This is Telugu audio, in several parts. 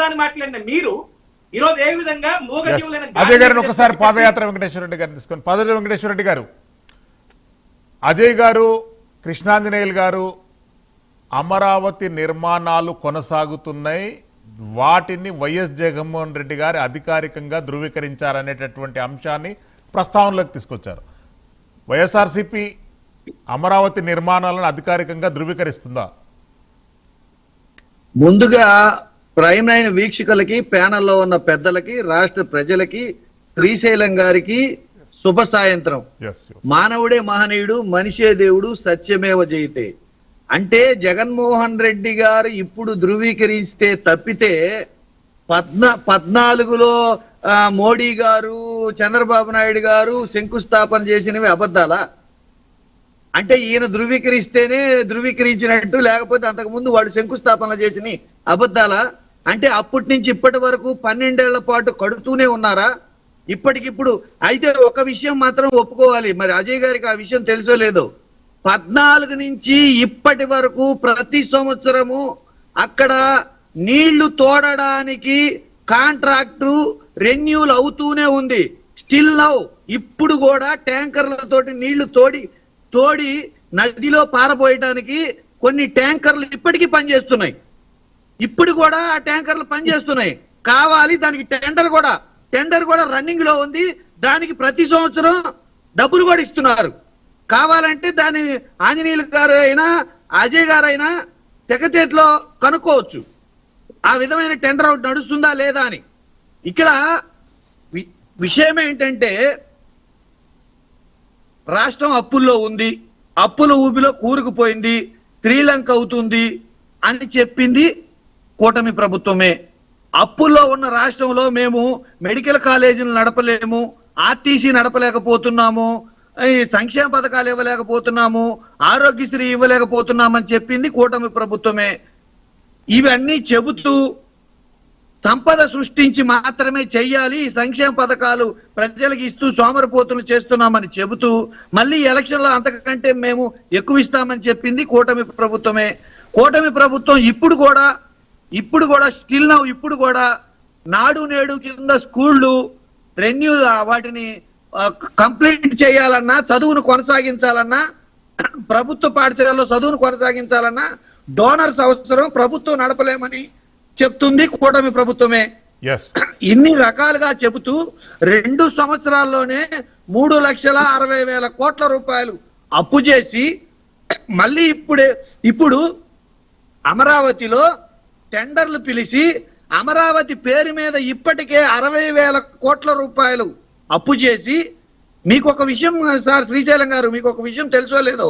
రాజధాని మాట్లాడిన మీరు ఈరోజు ఏ విధంగా మూగజీవులైన అజయ్ గారిని ఒకసారి పాదయాత్ర వెంకటేశ్వర రెడ్డి గారిని తీసుకొని పాదయాత్ర వెంకటేశ్వర రెడ్డి గారు, అజయ్ గారు, కృష్ణాంజనేయులు గారు, అమరావతి నిర్మాణాలు కొనసాగుతున్నాయి, వాటిని వైఎస్ జగన్మోహన్ రెడ్డి గారు అధికారికంగా ధృవీకరించారనేటటువంటి అంశాన్ని ప్రస్తావనలోకి తీసుకొచ్చారు. వైఎస్ఆర్సీపీ అమరావతి నిర్మాణాలను అధికారికంగా ధృవీకరిస్తుందా? ముందుగా ప్రైమ్ లైన్ వీక్షకులకి, ప్యానెల్లో ఉన్న పెద్దలకి, రాష్ట్ర ప్రజలకి, శ్రీశైలం గారికి శుభ సాయంత్రం. మానవుడే మహనీయుడు, మనిషే దేవుడు, సత్యమేవ జయితే. అంటే జగన్మోహన్ రెడ్డి గారు ఇప్పుడు ధృవీకరిస్తే తప్పితే 14లో మోడీ గారు, చంద్రబాబు నాయుడు గారు శంకుస్థాపన చేసినవి అబద్ధాలా? అంటే ఈయన ధృవీకరిస్తేనే ధృవీకరించినట్టు, లేకపోతే అంతకుముందు వాడు శంకుస్థాపన చేసిన అబద్ధాలా? అంటే అప్పటి నుంచి ఇప్పటి వరకు 12 ఏళ్ల పాటు కడుతూనే ఉన్నారా? ఇప్పటికిప్పుడు అయితే ఒక విషయం మాత్రం ఒప్పుకోవాలి, మరి అజయ్ గారికి ఆ విషయం తెలుసో లేదో, 14 నుంచి ఇప్పటి వరకు ప్రతి సంవత్సరము అక్కడ నీళ్లు తోడడానికి కాంట్రాక్టు రెన్యూల్ అవుతూనే ఉంది. స్టిల్ నౌ ఇప్పుడు కూడా ట్యాంకర్లతోటి నీళ్లు తోడి నదిలో పారబోయడానికి కొన్ని ట్యాంకర్లు ఇప్పటికీ పనిచేస్తున్నాయి. ఇప్పుడు కూడా ఆ ట్యాంకర్లు పనిచేస్తున్నాయి. కావాలి దానికి టెండర్ కూడా రన్నింగ్ లో ఉంది. దానికి ప్రతి సంవత్సరం డబ్బులు కూడా ఇస్తున్నారు. కావాలంటే దాని ఆంజనేయులు గారు అయినా అజయ్ గారు అయినా సెక్రటరియట్లో కనుక్కోవచ్చు ఆ విధమైన టెండర్ అవుట్ నడుస్తుందా లేదా అని. ఇక్కడ విషయం ఏంటంటే రాష్ట్రం అప్పుల్లో ఉంది, అప్పుల ఊబిలో కూరుకుపోయింది, శ్రీలంక అవుతుంది అని చెప్పింది కూటమి ప్రభుత్వమే. అప్పుల్లో ఉన్న రాష్ట్రంలో మేము మెడికల్ కాలేజీలు నడపలేము, ఆర్టీసీ నడపలేకపోతున్నాము, ఈ సంక్షేమ పథకాలు ఇవ్వలేకపోతున్నాము, ఆరోగ్యశ్రీ ఇవ్వలేకపోతున్నామని చెప్పింది కూటమి ప్రభుత్వమే. ఇవన్నీ చెబుతూ సంపద సృష్టించి మాత్రమే చెయ్యాలి, సంక్షేమ పథకాలు ప్రజలకు ఇస్తూ సోమరిపోతులు చేస్తున్నామని చెబుతూ మళ్ళీ ఎలక్షన్లో అంతకంటే మేము ఎక్కువ ఇస్తామని చెప్పింది కూటమి ప్రభుత్వమే. కూటమి ప్రభుత్వం ఇప్పుడు కూడా స్టిల్ నౌ ఇప్పుడు కూడా నాడు నేడు కింద స్కూళ్ళు రెన్యూ వాటిని కంప్లీట్ చేయాలన్నా, చదువును కొనసాగించాలన్నా, ప్రభుత్వ పాఠశాలలో చదువును కొనసాగించాలన్నా డోనర్స్ అవసరం, ప్రభుత్వం నడపలేమని చెప్తుంది కూటమి ప్రభుత్వమే. ఇన్ని రకాలుగా చెబుతూ 2 సంవత్సరాల్లోనే 3,60,000 కోట్ల రూపాయలు అప్పు చేసి మళ్ళీ ఇప్పుడు అమరావతిలో టెండర్లు పిలిచి అమరావతి పేరు మీద ఇప్పటికే 60,000 కోట్ల రూపాయలు అప్పు చేసి, మీకు ఒక విషయం సార్ శ్రీశైలం గారు, మీకు ఒక విషయం తెలుసో లేదో,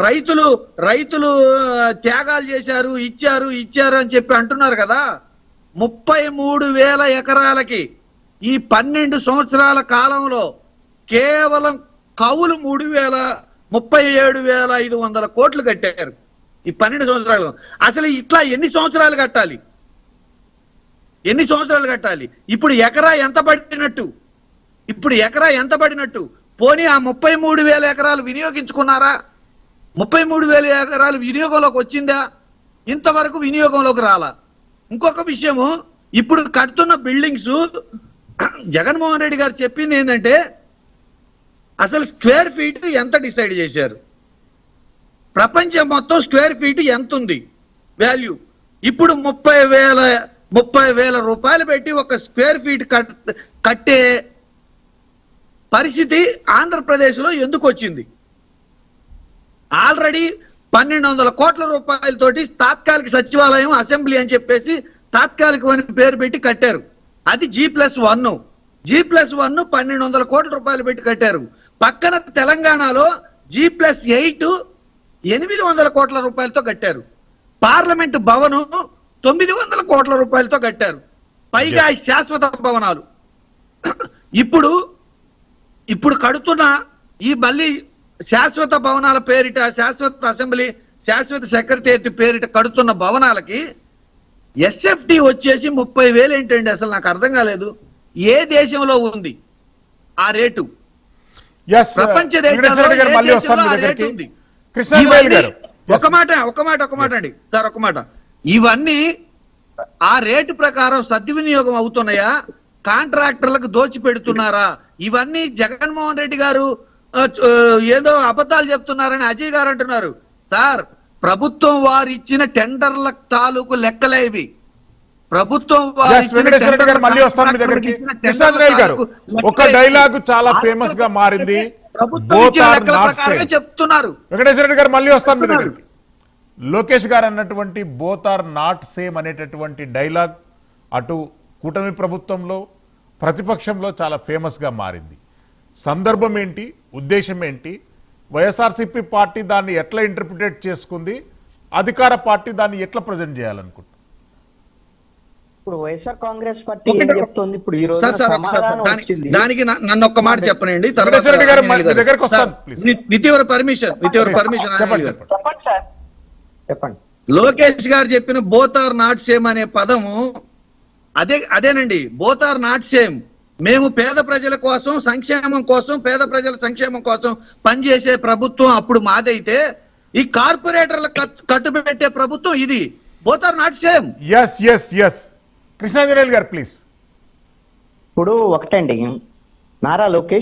రైతులు త్యాగాలు చేశారు, ఇచ్చారు అని చెప్పి అంటున్నారు కదా. 33,000 ఎకరాలకి ఈ 12 సంవత్సరాల కాలంలో కేవలం కవులు 37,500 కోట్లు కట్టారు ఈ 12 సంవత్సరాలు. అసలు ఇట్లా ఎన్ని సంవత్సరాలు కట్టాలి? ఇప్పుడు ఎకరా ఎంత పడినట్టు? పోనీ ఆ 33,000 ఎకరాలు వినియోగించుకున్నారా? 33,000 ఎకరాలు వినియోగంలోకి వచ్చిందా? ఇంతవరకు వినియోగంలోకి రాలా. ఇంకొక విషయము, ఇప్పుడు కడుతున్న బిల్డింగ్స్ జగన్మోహన్ రెడ్డి గారు చెప్పింది ఏంటంటే అసలు స్క్వేర్ ఫీట్ ఎంత డిసైడ్ చేశారు, ప్రపంచం మొత్తం స్క్వేర్ ఫీట్ ఎంత ఉంది వాల్యూ. ఇప్పుడు 30,000 రూపాయలు పెట్టి ఒక స్క్వేర్ ఫీట్ కట్టే పరిస్థితి ఆంధ్రప్రదేశ్లో ఎందుకు వచ్చింది? ఆల్రెడీ 1,200 కోట్ల రూపాయలతోటి తాత్కాలిక సచివాలయం, అసెంబ్లీ అని చెప్పేసి తాత్కాలికమైన పేరు పెట్టి కట్టారు. అది G+1. G+1 1,200 కోట్ల రూపాయలు పెట్టి కట్టారు. పక్కన తెలంగాణలో G+8 800 కోట్ల రూపాయలతో కట్టారు. పార్లమెంటు భవనం 900 కోట్ల రూపాయలతో కట్టారు. పైగా శాశ్వత భవనాలు. ఇప్పుడు కడుతున్న ఈ మళ్ళీ శాశ్వత భవనాల పేరిట, శాశ్వత అసెంబ్లీ, శాశ్వత సెక్రటేరియట్ పేరిట కడుతున్న భవనాలకి SFT వచ్చేసి 30,000 ఏంటండి? అసలు నాకు అర్థం కాలేదు. ఏ దేశంలో ఉంది ఆ రేటు? ప్రపంచ దేశాల్లో ఉంది. ఒక మాట అండి సార్, ఒక మాట. ఇవన్నీ ఆ రేటు ప్రకారం సద్వినియోగం అవుతున్నాయా, కాంట్రాక్టర్లకు దోచి పెడుతున్నారా? ఇవన్నీ జగన్మోహన్ రెడ్డి గారు ఏదో అబద్ధాలు చెప్తున్నారని అజయ్ గారు అంటున్నారు. సార్, ప్రభుత్వం వారు ఇచ్చిన టెండర్ల తాలూకు లెక్కలే ఇవి. ప్రభుత్వం వారు Yes, ఇచ్చిన వెంకటేశ్వర రెడ్డి గారు మళ్ళీ వస్తాను మీ దగ్గరికి. కృష్ణాంజనేయులు గారు, ఒక డైలాగ్ చాలా ఫేమస్ గా మారింది, ప్రభుత్వం బోత్ ఇచ్చిన ఆర్ లెక్కల నాట్ ప్రకారమే సేమ్. చెప్తున్నారు. వెంకటేశ్వర రెడ్డి గారు మళ్ళీ వస్తాను మీ దగ్గరికి. లోకేష్ గారు అన్నటువంటి బోత్ ఆర్ నాట్ సేమ్ అనేటటువంటి డైలాగ్ అటు కూటమి ప్రభుత్వంలో ప్రతిపక్షంలో చాలా ఫేమస్ గా మారింది. సందర్భం ఏంటి, ఉద్దేశం ఏంటి, వైఎస్ఆర్సీపీ పార్టీ దాన్ని ఎట్లా ఇంటర్ప్రిటేట్ చేసుకుంది, అధికార పార్టీ దాన్ని ఎట్లా ప్రజెంట్ చేయాలనుకుంటుంది? ఇప్పుడు వైఎస్ఆర్ కాంగ్రెస్ పార్టీ ఏం చెప్తోంది? ఇప్పుడు ఈ రోజు సమాధానం వచ్చింది. దానికి నన్ను ఒక్క మాట చెప్పనండి. వెంకటేశ్వర రెడ్డి గారు మీ దగ్గరకు వస్తాను ప్లీజ్. నితివర పర్మిషన్ చెప్పండి. చెప్పండి సార్, చెప్పండి. లోకేష్ గారు చెప్పిన బోత్ ఆర్ నాట్ సేమ్ అనే పదము అదేనండి. Both are not same. మేము పేద ప్రజల కోసం, సంక్షేమం కోసం, పేద ప్రజల సంక్షేమం కోసం పనిచేసే ప్రభుత్వం అప్పుడు మాదైతే, ఈ కార్పొరేటర్ల కట్టుబెట్టే ప్రభుత్వం ఇది. Both are not same. S Krishnanjaneyulu garu please. ఇప్పుడు ఒకటండి, నారా లోకేష్